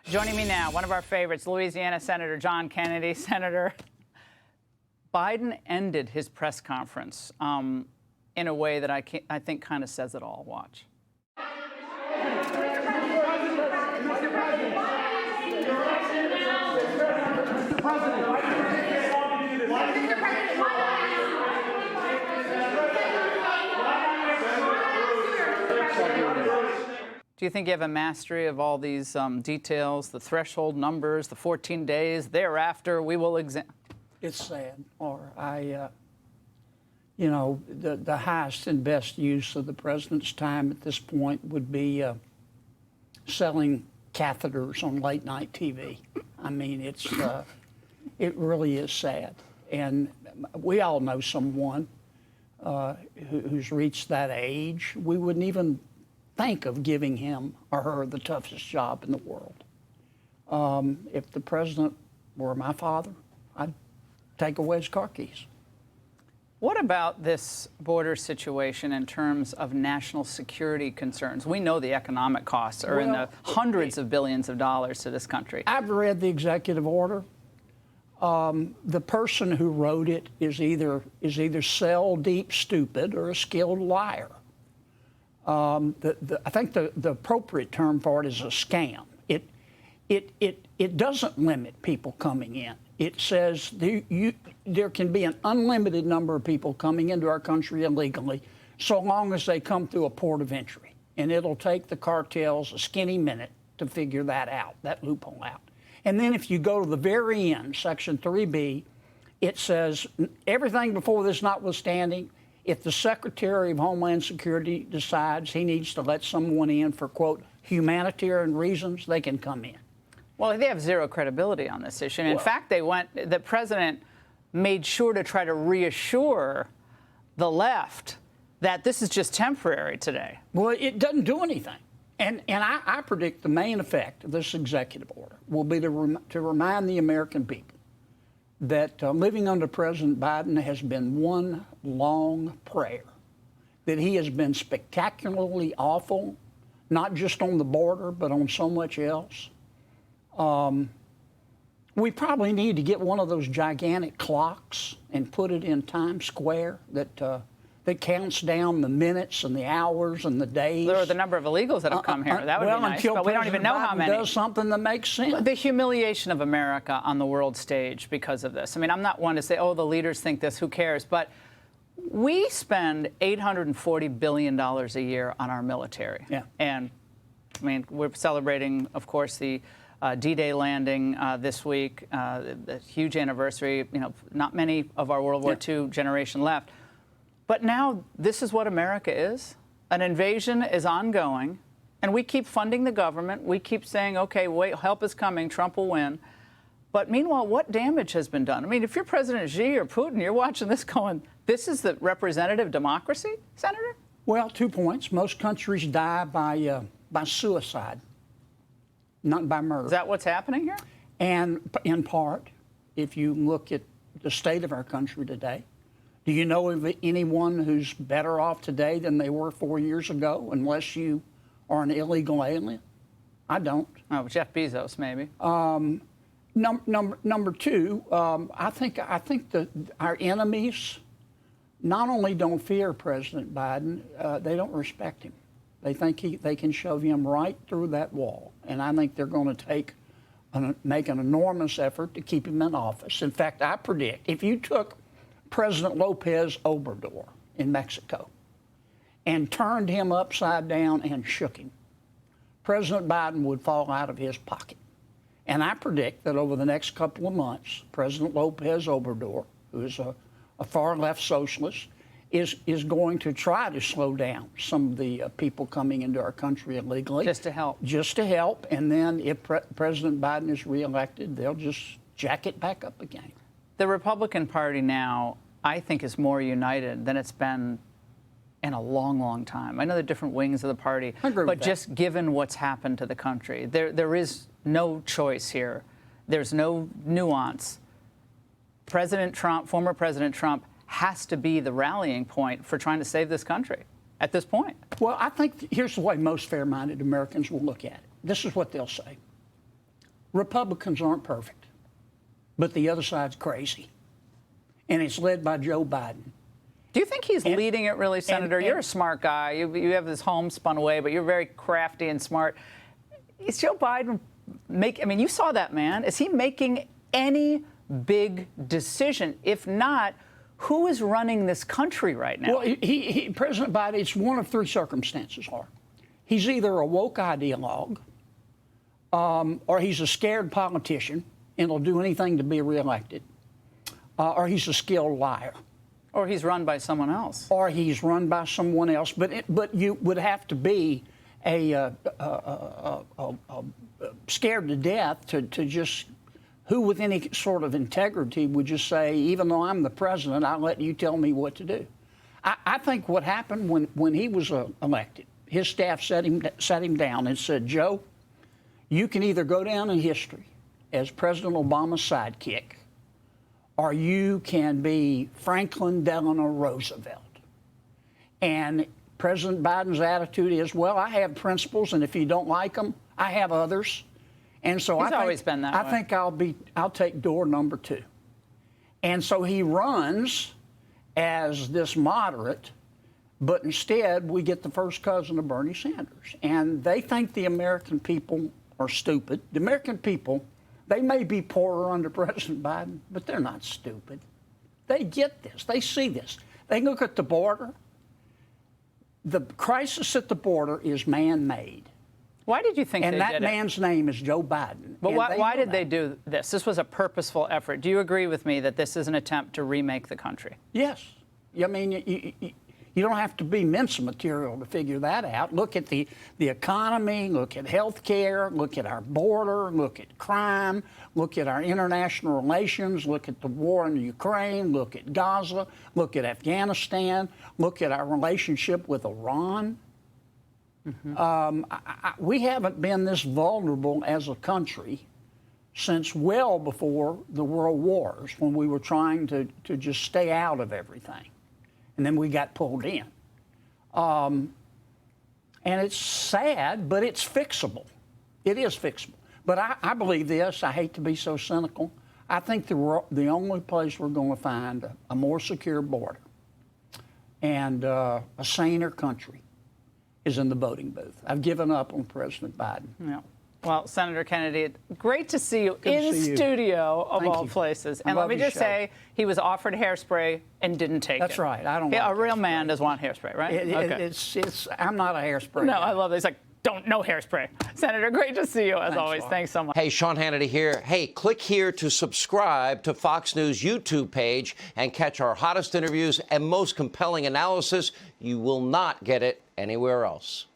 Joining me now, one of our favorites, Louisiana Senator John Kennedy. Senator, Biden ended his press conference in a way that I think kind of says it all. Watch. Do you think you have a mastery of all these details, the threshold numbers, the 14 days, thereafter we will examine? It's sad. Or the highest and best use of the president's time at this point would be selling catheters on late night TV. I mean, it really is sad. And we all know someone who's reached that age. We wouldn't even think of giving him or her the toughest job in the world. If the president were my father, I'd take away his car keys. What about this border situation in terms of national security concerns? We know the economic costs are in the hundreds of billions of dollars to this country. I've read the executive order. The person who wrote it is either cell deep stupid or a skilled liar. I think the appropriate term for it is a scam. It doesn't limit people coming in. It says there can be an unlimited number of people coming into our country illegally so long as they come through a port of entry. And it'll take the cartels a skinny minute to figure that out, that loophole out. And then if you go to the very end, Section 3B, it says everything before this notwithstanding, if the Secretary of Homeland Security decides he needs to let someone in for, quote, humanitarian reasons, they can come in. Well, they have zero credibility on this issue. And in fact, the president made sure to try to reassure the left that this is just temporary today. Well, it doesn't do anything. And I predict the main effect of this executive order will be to remind the American people that living under President Biden has been one long prayer, that he has been spectacularly awful, not just on the border, but on so much else. We probably need to get one of those gigantic clocks and put it in Times Square that counts down the minutes and the hours and the days. Or the number of illegals that have come here. That would be nice, but we don't even know how many. Does something that makes sense. The humiliation of America on the world stage because of this. I mean, I'm not one to say, oh, the leaders think this, who cares? But we spend $840 billion a year on our military. Yeah. And, I mean, we're celebrating, of course, the D-Day landing this week, the huge anniversary. You know, not many of our World War II generation left. But now this is what America is. An invasion is ongoing, and we keep funding the government. We keep saying, okay, wait, help is coming, Trump will win. But meanwhile, what damage has been done? I mean, if you're President Xi or Putin, you're watching this going, this is the representative democracy, Senator? Well, 2 points. Most countries die by suicide, not by murder. Is that what's happening here? And in part, if you look at the state of our country today, do you know of anyone who's better off today than they were 4 years ago, unless you are an illegal alien? I don't. Oh, Jeff Bezos, maybe. Number two, I think that our enemies not only don't fear President Biden, they don't respect him. They think they can shove him right through that wall, and I think they're going to make an enormous effort to keep him in office. In fact, I predict if you took President Lopez Obrador in Mexico and turned him upside down and shook him, President Biden would fall out of his pocket. And I predict that over the next couple of months, President Lopez Obrador, who is a far-left socialist, is going to try to slow down some of the people coming into our country illegally. Just to help. Just to help. And then if President Biden is reelected, they'll just jack it back up again. The Republican Party now, I think, is more united than it's been in a long, long time. I know there are different wings of the party, but just given what's happened to the country, there is no choice here. There's no nuance. President Trump, former President Trump, has to be the rallying point for trying to save this country at this point. Well, I think here's the way most fair-minded Americans will look at it. This is what they'll say. Republicans aren't perfect, but the other side's crazy. And it's led by Joe Biden. Do you think he's leading it, really, Senator? You're a smart guy. You have this homespun way, but you're very crafty and smart. Is Joe Biden you saw that man. Is he making any big decision? If not, who is running this country right now? Well, President Biden, it's one of three circumstances are. He's either a woke ideologue, or he's a scared politician and will do anything to be reelected, or he's a skilled liar. Or he's run by someone else. Or he's run by someone else. But you would have to be scared to death to just, who with any sort of integrity would just say, even though I'm the president, I'll let you tell me what to do. I think what happened when he was elected, his staff sat him down and said, Joe, you can either go down in history as President Obama's sidekick, or you can be Franklin Delano Roosevelt. And President Biden's attitude is, well, I have principles, and if you don't like them, I have others. And so He's always been that way. I think I'll take door number 2. And so he runs as this moderate, but instead we get the first cousin of Bernie Sanders. And they think the American people are stupid. The American people, they may be poorer under President Biden, but they're not stupid. They get this. They see this. They look at the border. The crisis at the border is man-made. Why did you think they did it? And that man's name is Joe Biden. But why did they do this? This was a purposeful effort. Do you agree with me that this is an attempt to remake the country? Yes. I mean, you don't have to be Mensa material to figure that out. Look at the economy, look at health care, look at our border, look at crime, look at our international relations, look at the war in Ukraine, look at Gaza, look at Afghanistan, look at our relationship with Iran. Mm-hmm. We haven't been this vulnerable as a country since well before the world wars, when we were trying to just stay out of everything. And then we got pulled in. And it's sad, but it's fixable. It is fixable. But I believe this. I hate to be so cynical. I think the only place we're going to find a more secure border and a saner country is in the voting booth. I've given up on President Biden. Yeah. Well, Senator Kennedy, great to see you in studio of all places. And let me just say, he was offered hairspray and didn't take it. That's right. I don't. Yeah, a real man does want hairspray, right? It's. I'm not a hairspray. No, guy. I love it. He's like, no hairspray. Senator, great to see you as always. Thanks so much. Hey, Sean Hannity here. Hey, click here to subscribe to Fox News YouTube page and catch our hottest interviews and most compelling analysis. You will not get it anywhere else.